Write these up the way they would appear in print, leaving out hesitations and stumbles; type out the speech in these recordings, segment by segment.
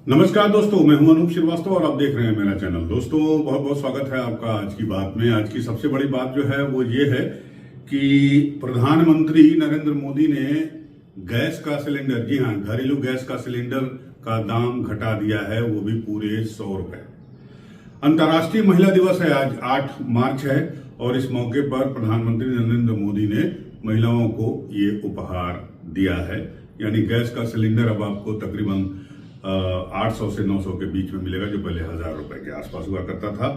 नमस्कार दोस्तों, मैं हूं अनूप श्रीवास्तव और आप देख रहे हैं मेरा चैनल। दोस्तों, बहुत बहुत स्वागत है आपका आज की बात में। आज की सबसे बड़ी बात जो है वो ये है कि प्रधानमंत्री नरेंद्र मोदी ने गैस का सिलेंडर, जी हां, घरेलू गैस का सिलेंडर का दाम घटा दिया है, वो भी पूरे 100 रुपए। अंतर्राष्ट्रीय महिला दिवस है, आज 8 मार्च है और इस मौके पर प्रधानमंत्री नरेंद्र मोदी ने महिलाओं को ये उपहार दिया है। यानी गैस का सिलेंडर अब आपको तकरीबन 800 से 900 के बीच में मिलेगा, जो पहले 1000 रुपए के आसपास हुआ करता था।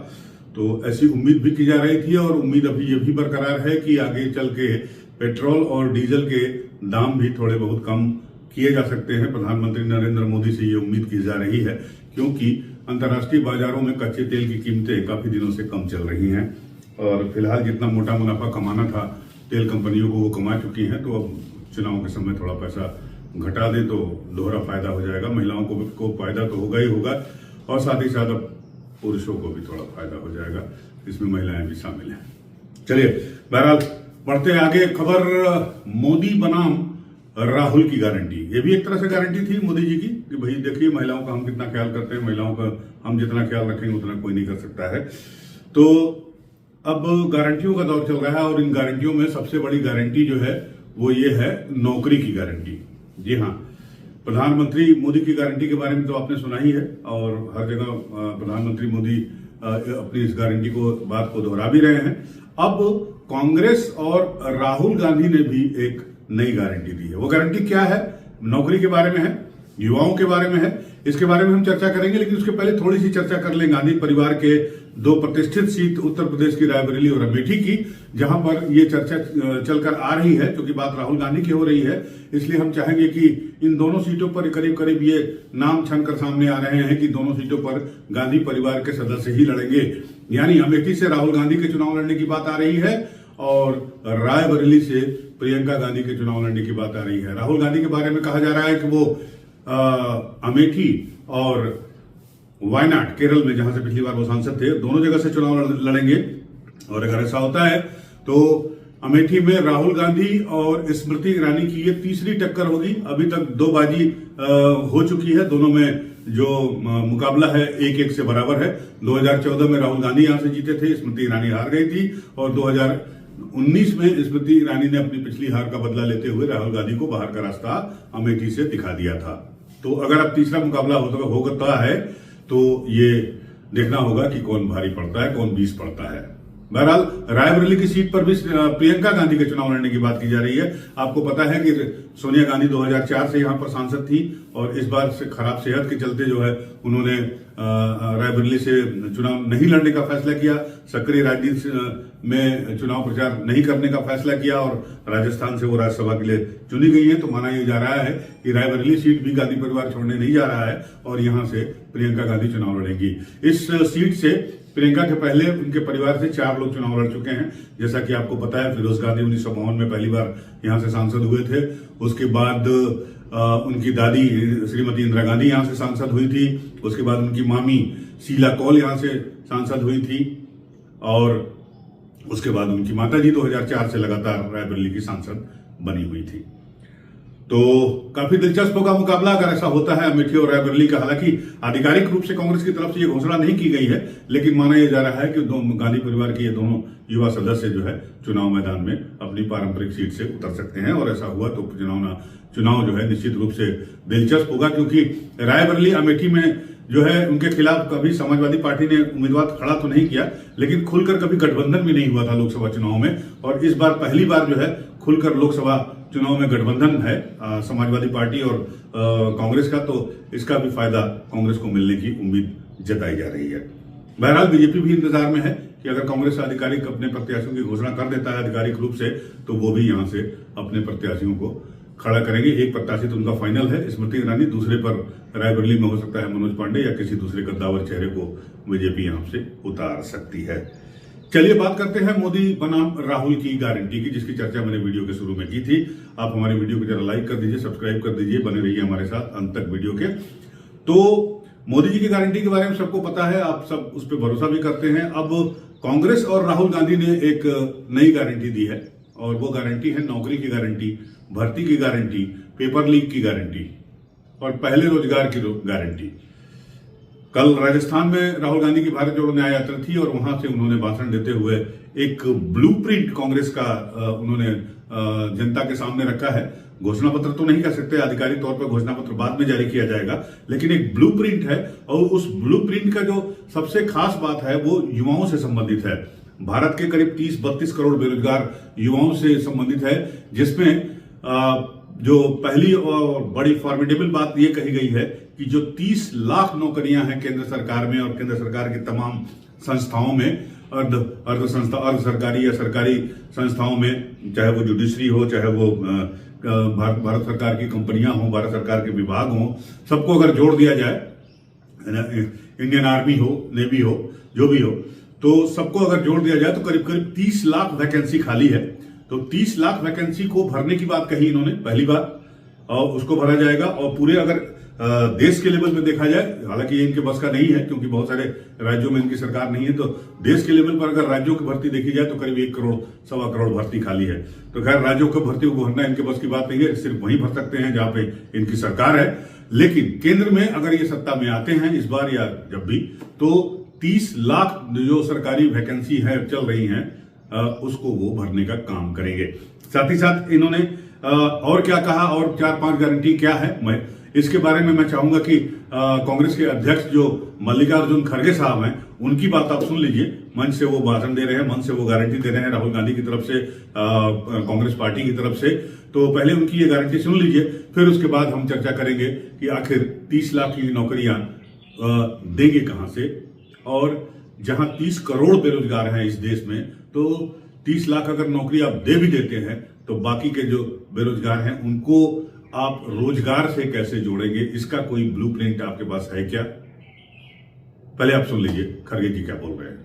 तो ऐसी उम्मीद भी की जा रही थी और उम्मीद अभी ये भी बरकरार है कि आगे चल के पेट्रोल और डीजल के दाम भी थोड़े बहुत कम किए जा सकते हैं। प्रधानमंत्री नरेंद्र मोदी से ये उम्मीद की जा रही है क्योंकि अंतर्राष्ट्रीय बाजारों में कच्चे तेल की कीमतें काफी दिनों से कम चल रही हैं और फिलहाल जितना मोटा मुनाफा कमाना था तेल कंपनियों को वो कमा चुकी हैं। तो अब चुनाव के समय थोड़ा पैसा घटा दे तो दोहरा फायदा हो जाएगा। महिलाओं को फायदा तो होगा ही होगा और साथ ही साथ अब पुरुषों को भी थोड़ा फायदा हो जाएगा, इसमें महिलाएं भी शामिल हैं। चलिए, बहरहाल बढ़ते आगे। खबर, मोदी बनाम राहुल की गारंटी। ये भी एक तरह से गारंटी थी मोदी जी की कि भाई देखिए, महिलाओं का हम कितना ख्याल करते हैं, महिलाओं का हम जितना ख्याल रखेंगे उतना कोई नहीं कर सकता है। तो अब गारंटियों का दौर चल रहा है और इन गारंटियों में सबसे बड़ी गारंटी जो है वो ये है नौकरी की गारंटी। जी हाँ, प्रधानमंत्री मोदी की गारंटी के बारे में तो आपने सुना ही है और हर जगह प्रधानमंत्री मोदी अपनी इस गारंटी को बात को दोहरा भी रहे हैं। अब कांग्रेस और राहुल गांधी ने भी एक नई गारंटी दी है। वो गारंटी क्या है? नौकरी के बारे में है, युवाओं के बारे में है। इसके बारे में हम चर्चा करेंगे, लेकिन उसके पहले थोड़ी सी चर्चा कर लें गांधी परिवार के 2 प्रतिष्ठित सीट उत्तर प्रदेश की रायबरेली और अमेठी की, जहां पर यह चर्चा चलकर आ रही है। क्योंकि बात राहुल गांधी की हो रही है, इसलिए हम चाहेंगे कि इन दोनों सीटों पर करीब करीब ये नाम छनकर सामने आ रहे हैं कि दोनों सीटों पर गांधी परिवार के सदस्य ही लड़ेंगे। यानी अमेठी से राहुल गांधी के चुनाव लड़ने की बात आ रही है और रायबरेली से प्रियंका गांधी के चुनाव लड़ने की बात आ रही है। राहुल गांधी के बारे में कहा जा रहा है कि वो अमेठी और वायनाड, केरल में, जहां से पिछली बार वो सांसद थे, दोनों जगह से चुनाव लड़ेंगे। और अगर ऐसा होता है तो अमेठी में राहुल गांधी और स्मृति ईरानी की ये तीसरी टक्कर होगी। अभी तक 2 बाजी हो चुकी है, दोनों में जो मुकाबला है 1-1 से बराबर है। 2014 में राहुल गांधी यहां से जीते थे, स्मृति ईरानी हार गई थी और 2019 में स्मृति ईरानी ने अपनी पिछली हार का बदला लेते हुए राहुल गांधी को बाहर का रास्ता अमेठी से दिखा दिया था। तो अगर अब तीसरा मुकाबला होता है तो ये देखना होगा कि कौन भारी पड़ता है, कौन 20 पड़ता है। बहरहाल रायबरेली की सीट पर भी प्रियंका गांधी के चुनाव लड़ने की बात की जा रही है। आपको पता है कि सोनिया गांधी 2004 से यहां पर सांसद थी और इस बार से खराब सेहत के चलते जो है उन्होंने रायबरेली से चुनाव नहीं लड़ने का फैसला किया, सक्रिय राजनीति में चुनाव प्रचार नहीं करने का फैसला किया और राजस्थान से वो राज्यसभा के लिए चुनी गई है। तो माना यह जा रहा है कि रायबरेली सीट भी गांधी परिवार छोड़ने नहीं जा रहा है और यहां से प्रियंका गांधी चुनाव लड़ेंगी। इस सीट से प्रियंका के पहले उनके परिवार से 4 लोग चुनाव लड़ चुके हैं। जैसा कि आपको पता है, फिरोज गांधी 1952 में पहली बार यहां से सांसद हुए थे। उसके बाद उनकी दादी श्रीमती इंदिरा गांधी यहां से सांसद हुई थी। उसके बाद उनकी मामी शीला कौल यहां से सांसद हुई थी और उसके बाद उनकी माताजी 2004 से लगातार रायबरेली की सांसद बनी हुई थी। तो काफी दिलचस्प होगा मुकाबला अगर ऐसा होता है अमेठी और रायबरेली का। हालांकि आधिकारिक रूप से कांग्रेस की तरफ से यह घोषणा नहीं की गई है, लेकिन माना यह जा रहा है कि गांधी परिवार के ये दोनों युवा सदस्य जो है चुनाव मैदान में अपनी पारंपरिक सीट से उतर सकते हैं और ऐसा हुआ तो चुनाव जो है निश्चित रूप से दिलचस्प होगा। क्योंकि रायबरेली अमेठी में जो है उनके खिलाफ कभी समाजवादी पार्टी ने उम्मीदवार खड़ा तो नहीं किया, लेकिन खुलकर कभी गठबंधन भी नहीं हुआ था लोकसभा चुनाव में। और इस बार पहली बार जो है खुलकर लोकसभा चुनाव में गठबंधन है समाजवादी पार्टी और कांग्रेस का। तो इसका भी फायदा कांग्रेस को मिलने की उम्मीद जताई जा रही है। बहरहाल बीजेपी भी इंतजार में है कि अगर कांग्रेस आधिकारिक अपने प्रत्याशियों की घोषणा कर देता है आधिकारिक रूप से, तो वो भी यहां से अपने प्रत्याशियों को खड़ा करेंगे। एक प्रत्याशी तो उनका फाइनल है, स्मृति ईरानी। दूसरे पर रायबरेली में हो सकता है मनोज पांडे या किसी दूसरे कद्दावर चेहरे को बीजेपी यहां से उतार सकती है। चलिए बात करते हैं मोदी बनाम राहुल की गारंटी की, जिसकी चर्चा मैंने वीडियो के शुरू में की थी। आप हमारी वीडियो को जरा लाइक कर दीजिए, सब्सक्राइब कर दीजिए, बने रहिए हमारे साथ अंत तक वीडियो के। तो मोदी जी की गारंटी के बारे में सबको पता है, आप सब उस पर भरोसा भी करते हैं। अब कांग्रेस और राहुल गांधी ने एक नई गारंटी दी है और वो गारंटी है नौकरी की गारंटी, भर्ती की गारंटी, पेपर लीक की गारंटी और पहले रोजगार की गारंटी। कल राजस्थान में राहुल गांधी की भारत जोड़ो न्याय यात्रा थी और वहां से उन्होंने भाषण देते हुए एक ब्लूप्रिंट कांग्रेस का उन्होंने जनता के सामने रखा है। घोषणा पत्र तो नहीं कह सकते, आधिकारिक तौर पर घोषणा पत्र बाद में जारी किया जाएगा, लेकिन एक ब्लूप्रिंट है और उस ब्लूप्रिंट का जो सबसे खास बात है वो युवाओं से संबंधित है। भारत के करीब 30-32 करोड़ बेरोजगार युवाओं से संबंधित है, जिसमें जो पहली और बड़ी फॉर्मिडेबल बात यह कही गई है कि जो 30 लाख नौकरियां हैं केंद्र सरकार में और केंद्र सरकार की तमाम संस्थाओं में, अर्ध सरकारी या सरकारी संस्थाओं में, चाहे वो जुडिशरी हो, चाहे वो भारत सरकार की कंपनियां हो, भारत सरकार के विभाग हो, सबको अगर जोड़ दिया जाए, इंडियन आर्मी हो, नेवी हो, जो भी हो, तो सबको अगर जोड़ दिया जाए तो करीब करीब 30 लाख वैकेंसी खाली है। तो 30 लाख वैकेंसी को भरने की बात कही इन्होंने पहली बार, और उसको भरा जाएगा। और पूरे अगर देश के लेवल में देखा जाए, हालांकि ये इनके बस का नहीं है क्योंकि बहुत सारे राज्यों में इनकी सरकार नहीं है, तो देश के लेवल पर अगर राज्यों की भर्ती देखी जाए तो करीब 1 करोड़ 1.25 करोड़ भर्ती खाली है। तो खैर राज्यों की भर्ती को भरना इनके बस की बात नहीं है, सिर्फ वही भर सकते हैं जहां पे इनकी सरकार है। लेकिन केंद्र में अगर ये सत्ता में आते हैं इस बार या जब भी, तो 30 लाख जो सरकारी वैकेंसी है चल रही हैं उसको वो भरने का काम करेंगे। साथ ही साथ इन्होंने और क्या कहा और 4-5 गारंटी क्या है, मैं इसके बारे में मैं चाहूंगा कि कांग्रेस के अध्यक्ष जो मल्लिकार्जुन खड़गे साहब हैं उनकी बात आप सुन लीजिए। मंच से वो भाषण दे रहे हैं, मंच से वो गारंटी दे रहे हैं राहुल गांधी की तरफ से, कांग्रेस पार्टी की तरफ से। तो पहले उनकी ये गारंटी सुन लीजिए, फिर उसके बाद हम चर्चा करेंगे कि आखिर 30 लाख की नौकरियां देंगे कहां से। और जहां 30 करोड़ बेरोजगार हैं इस देश में, तो 30 लाख अगर नौकरी आप दे भी देते हैं तो बाकी के जो बेरोजगार हैं उनको आप रोजगार से कैसे जोड़ेंगे, इसका कोई ब्लूप्रिंट आपके पास है क्या? पहले आप सुन लीजिए खड़गे जी क्या बोल रहे हैं।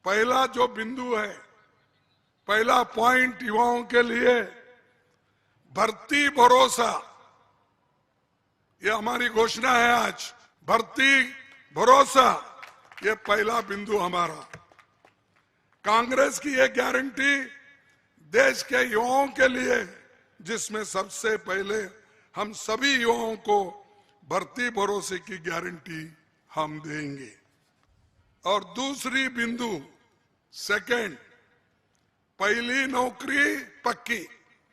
पहला जो बिंदु है, पहला पॉइंट युवाओं के लिए भर्ती भरोसा, ये हमारी घोषणा है आज। भर्ती भरोसा, ये पहला बिंदु हमारा। कांग्रेस की ये गारंटी देश के युवाओं के लिए, जिसमें सबसे पहले हम सभी युवाओं को भर्ती भरोसे की गारंटी हम देंगे। और दूसरी बिंदु, सेकंड, पहली नौकरी पक्की।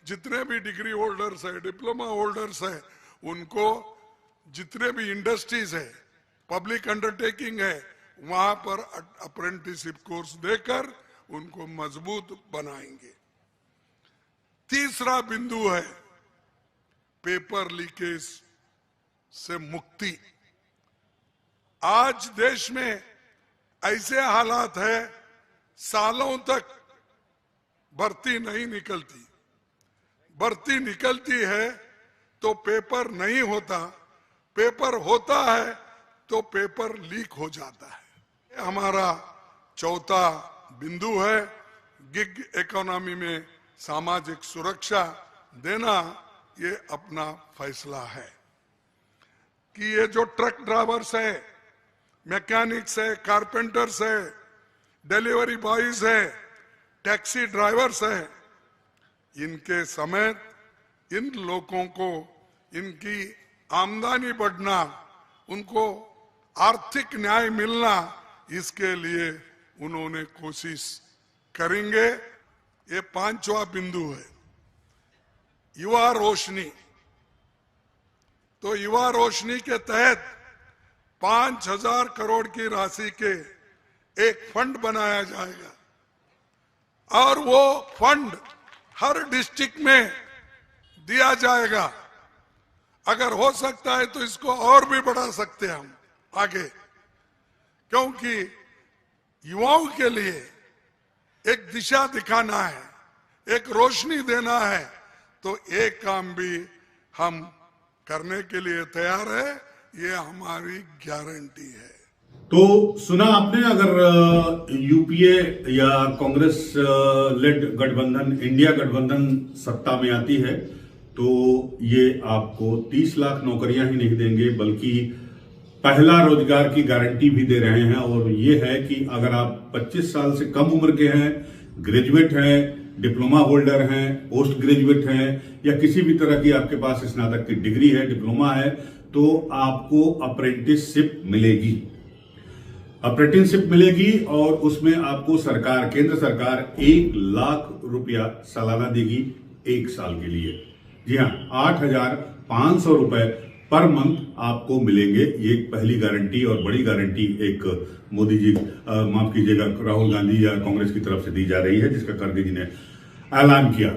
जितने भी डिग्री होल्डर्स है, डिप्लोमा होल्डर्स है, उनको जितने भी इंडस्ट्रीज है, पब्लिक अंडरटेकिंग है, वहां पर अप्रेंटिसशिप कोर्स देकर उनको मजबूत बनाएंगे। तीसरा बिंदु है पेपर लीकेज से मुक्ति। आज देश में ऐसे हालात है, सालों तक भर्ती नहीं निकलती। भर्ती निकलती है तो पेपर नहीं होता, पेपर होता है तो पेपर लीक हो जाता है। हमारा चौथा बिंदु है गिग इकोनॉमी में सामाजिक सुरक्षा देना। ये अपना फैसला है कि ये जो ट्रक ड्राइवर्स है, मैकेनिक्स है, कारपेंटर्स है, डिलीवरी बॉयज है, टैक्सी ड्राइवर्स है, इनके समेत इन लोगों को इनकी आमदनी बढ़ना, उनको आर्थिक न्याय मिलना, इसके लिए उन्होंने कोशिश करेंगे। ये पांचवा बिंदु है युवा रोशनी। तो युवा रोशनी के तहत 5,000 करोड़ की राशि के एक फंड बनाया जाएगा और वो फंड हर डिस्ट्रिक्ट में दिया जाएगा। अगर हो सकता है तो इसको और भी बढ़ा सकते हैं हम आगे, क्योंकि युवाओं के लिए एक दिशा दिखाना है, एक रोशनी देना है, तो एक काम भी हम करने के लिए तैयार है। ये हमारी गारंटी है। तो सुना आपने, अगर यूपीए या कांग्रेस लेड गठबंधन, इंडिया गठबंधन सत्ता में आती है तो ये आपको 30 लाख नौकरियां ही नहीं देंगे बल्कि पहला रोजगार की गारंटी भी दे रहे हैं। और ये है कि अगर आप 25 साल से कम उम्र के हैं, ग्रेजुएट हैं डिप्लोमा होल्डर हैं, पोस्ट ग्रेजुएट हैं या किसी भी तरह की आपके पास स्नातक की डिग्री है, डिप्लोमा है, तो आपको अप्रेंटिसशिप मिलेगी। अप्रेंटिसशिप मिलेगी और उसमें आपको सरकार, केंद्र सरकार 1 लाख रुपया सालाना देगी 1 साल के लिए। जी हाँ, 8,500 रुपए पर मंथ आपको मिलेंगे। ये एक पहली गारंटी और बड़ी गारंटी एक मोदी जी, माफ कीजिएगा, राहुल गांधी या कांग्रेस की तरफ से दी जा रही है, जिसका खड़गे जी ने ऐलान किया।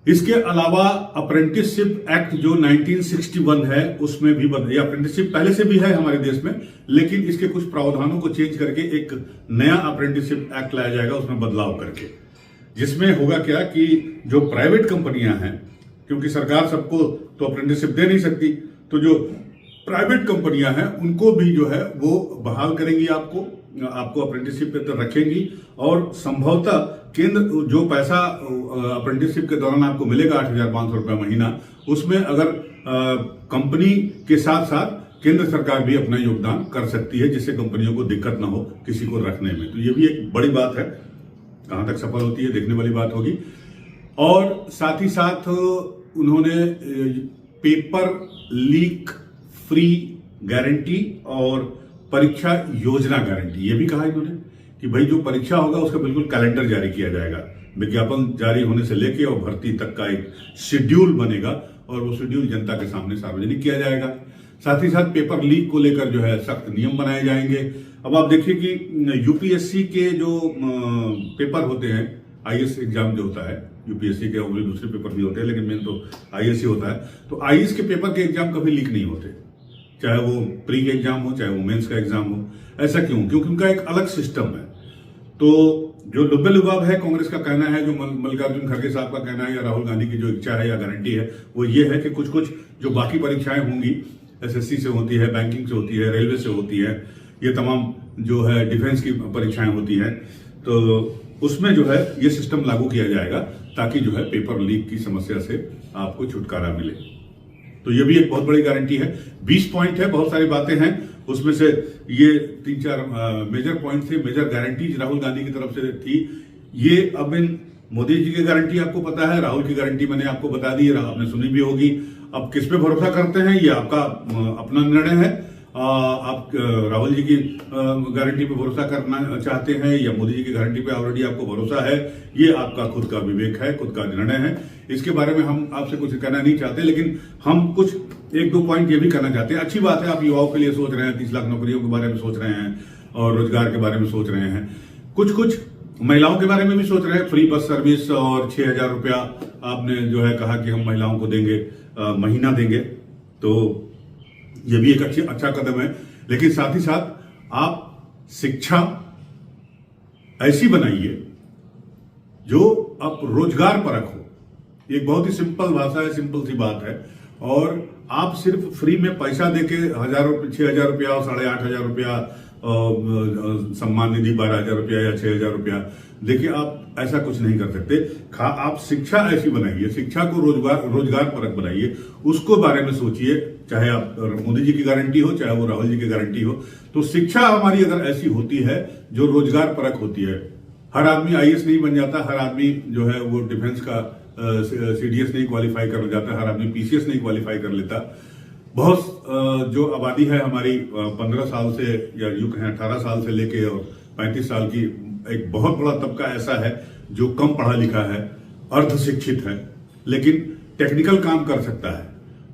इसके अलावा अप्रेंटिसशिप एक्ट जो 1961 है उसमें भी बदल, अप्रेंटिसशिप पहले से भी है हमारे देश में, लेकिन इसके कुछ प्रावधानों को चेंज करके एक नया अप्रेंटिसशिप एक्ट लाया जाएगा, उसमें बदलाव करके, जिसमें होगा क्या कि जो प्राइवेट कंपनियां हैं, क्योंकि सरकार सबको तो अप्रेंटिसशिप दे नहीं सकती, तो जो प्राइवेट कंपनियां हैं उनको भी जो है वो बहाल करेंगी, आपको अप्रेंटिसशिप पे तो रखेंगी और संभवतः केंद्र जो पैसा अप्रेंटिसशिप के दौरान आपको मिलेगा 8,500 रुपया महीना, उसमें अगर कंपनी के साथ साथ केंद्र सरकार भी अपना योगदान कर सकती है, जिससे कंपनियों को दिक्कत ना हो किसी को रखने में। तो ये भी एक बड़ी बात है, कहां तक सफल होती है देखने वाली बात होगी। और साथ ही साथ उन्होंने पेपर लीक फ्री गारंटी और परीक्षा योजना गारंटी, ये भी कहा इन्होंने कि भाई जो परीक्षा होगा उसका बिल्कुल कैलेंडर जारी किया जाएगा, विज्ञापन जारी होने से लेके और भर्ती तक का एक शेड्यूल बनेगा और वो शेड्यूल जनता के सामने सार्वजनिक किया जाएगा। साथ ही साथ पेपर लीक को लेकर जो है सख्त नियम बनाए जाएंगे। अब आप देखिए कि यूपीएससी के जो पेपर होते हैं, आईएएस एग्जाम जो होता है, यूपीएससी के और दूसरे पेपर भी होते हैं, लेकिन मेन तो आईएएस ही होता है, तो आईएएस के पेपर के एग्जाम कभी लीक नहीं होते, चाहे वो प्री के एग्जाम हो, चाहे वो मेंस का एग्जाम हो। ऐसा क्यों? क्योंकि उनका एक अलग सिस्टम है। तो जो लुब्बे लुबाब है, कांग्रेस का कहना है, जो मल्लिकार्जुन खड़गे साहब का कहना है या राहुल गांधी की जो इच्छा है या गारंटी है, वो ये है कि कुछ कुछ जो बाकी परीक्षाएं होंगी, एसएससी से होती है, बैंकिंग से होती है, रेलवे से होती है, ये तमाम जो है डिफेंस की परीक्षाएं होती हैं, तो उसमें जो है ये सिस्टम लागू किया जाएगा ताकि जो है पेपर लीक की समस्या से आपको छुटकारा मिले। तो ये भी एक बहुत बड़ी गारंटी है। 20 पॉइंट है, बहुत सारी बातें हैं, उसमें से ये 3-4 मेजर पॉइंट थे, मेजर गारंटीज राहुल गांधी की तरफ से थी। ये अब इन मोदी जी की गारंटी आपको पता है, राहुल की गारंटी मैंने आपको बता दी, आपने सुनी भी होगी। अब किस पे भरोसा करते हैं ये आपका अपना निर्णय है। आप राहुल जी की गारंटी पे भरोसा करना चाहते हैं या मोदी जी की गारंटी पे ऑलरेडी आपको भरोसा है, ये आपका खुद का विवेक है, खुद का निर्णय है। इसके बारे में हम आपसे कुछ कहना नहीं चाहते, लेकिन हम कुछ 1-2 पॉइंट ये भी कहना चाहते हैं। अच्छी बात है, आप युवाओं के लिए सोच रहे हैं, 30 लाख नौकरियों के बारे में सोच रहे हैं और रोजगार के बारे में सोच रहे हैं, कुछ महिलाओं के बारे में भी सोच रहे हैं, फ्री बस सर्विस और 6,000 रुपया आपने जो है कहा कि हम महिलाओं को देंगे, महीना देंगे, तो ये भी एक अच्छा कदम है। लेकिन साथ ही साथ आप शिक्षा ऐसी बनाइए जो अब रोजगार परक हो। एक बहुत ही सिंपल भाषा है, सिंपल सी बात है, और आप सिर्फ फ्री में पैसा देके 6,000 रुपया और 8,500 रुपया सम्मान निधि 12,000 रुपया या 6,000 रुपया देखिए, आप ऐसा कुछ नहीं कर सकते। आप शिक्षा ऐसी बनाइए, शिक्षा को रोजगार परक बनाइए, उसको बारे में सोचिए, चाहे आप मोदी जी की गारंटी हो, चाहे वो राहुल जी की गारंटी हो। तो शिक्षा हमारी अगर ऐसी होती है जो रोजगार परक होती है, हर आदमी आईएएस नहीं बन जाता, हर आदमी जो है वो डिफेंस का सीडीएस नहीं क्वालिफाई कर जाता, हर आदमी पीसीएस नहीं क्वालिफाई कर लेता। बहुत जो आबादी है हमारी 15 साल से या यूं कहें 18 साल से लेके और 35 साल की, एक बहुत बड़ा तबका ऐसा है जो कम पढ़ा लिखा है, अर्ध शिक्षित है, लेकिन टेक्निकल काम कर सकता है।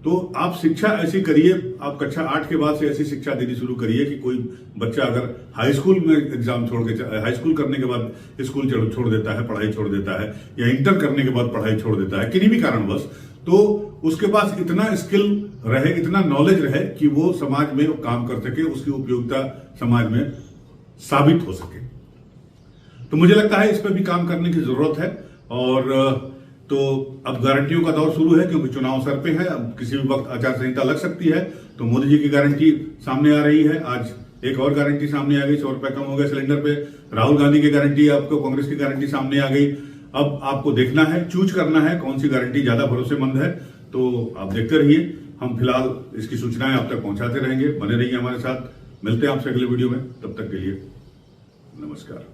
तो आप शिक्षा ऐसी करिए, आप कक्षा 8 के बाद से ऐसी शिक्षा देनी शुरू करिए कि कोई बच्चा अगर हाई स्कूल में एग्जाम छोड़ के, हाई स्कूल करने के बाद स्कूल छोड़ देता है, पढ़ाई छोड़ देता है, या इंटर करने के बाद पढ़ाई छोड़ देता है किन्हीं भी कारणवश, तो उसके पास इतना स्किल रहे, इतना नॉलेज रहे कि वो समाज में काम कर सके, उसकी उपयोगिता समाज में साबित हो सके। तो मुझे लगता है इस पर भी काम करने की जरूरत है। और तो अब गारंटियों का दौर शुरू है, क्योंकि चुनाव सर पे है, अब किसी भी वक्त आचार संहिता लग सकती है। तो मोदी जी की गारंटी सामने आ रही है, आज एक और गारंटी सामने आ गई, 100 रुपए कम हो गए सिलेंडर पे। राहुल गांधी की गारंटी, आपको कांग्रेस की गारंटी सामने आ गई। अब आपको देखना है, चूज करना है कौन सी गारंटी ज्यादा भरोसेमंद है। तो आप देखते रहिए, हम फिलहाल इसकी सूचनाएं आप तक पहुंचाते रहेंगे। बने रहिए हमारे साथ, मिलते हैं आपसे अगले वीडियो में, तब तक के लिए नमस्कार।